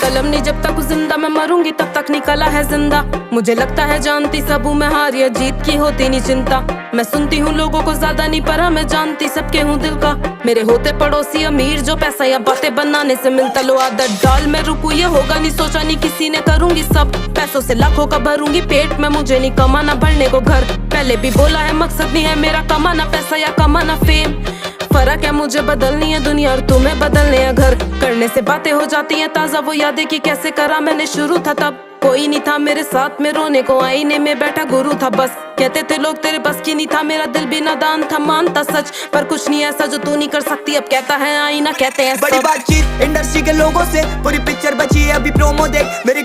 कलम नहीं जब तक जिंदा, मैं मरूंगी तब तक नहीं कला है जिंदा। मुझे लगता है जानती सब हूँ मैं, हार या जीत की होती नहीं चिंता। मैं सुनती हूँ लोगों को ज्यादा नहीं, पर मैं जानती सबके हूँ दिल का। मेरे होते पड़ोसी अमीर जो पैसा या बातें बनाने से मिलता, लो आदत डाल मैं रुकू ये होगा नहीं, सोचा नहीं किसी ने करूंगी सब। पैसों से लाखों का भरूंगी पेट में, मुझे नहीं कमाना भरने को घर। पहले भी बोला है मकसद नहीं है मेरा कमाना पैसा या कमाना फेम। फर्क है मुझे बदलनी है दुनिया और तुम्हें बदलने है घर। करने से बातें हो जाती हैं ताजा, वो यादें कि कैसे करा मैंने शुरू था तब। कोई नहीं था मेरे साथ में रोने को, आईने में बैठा गुरु था बस। कहते थे लोग तेरे बस की नहीं था, मेरा दिल भी नादान था मानता सच। पर कुछ नहीं ऐसा जो तू नहीं कर सकती, अब कहता है आईना कहते हैं बड़ी बातचीत इंडस्ट्री के लोगों से, पूरी पिक्चर बची है अभी प्रोमो देख। मेरी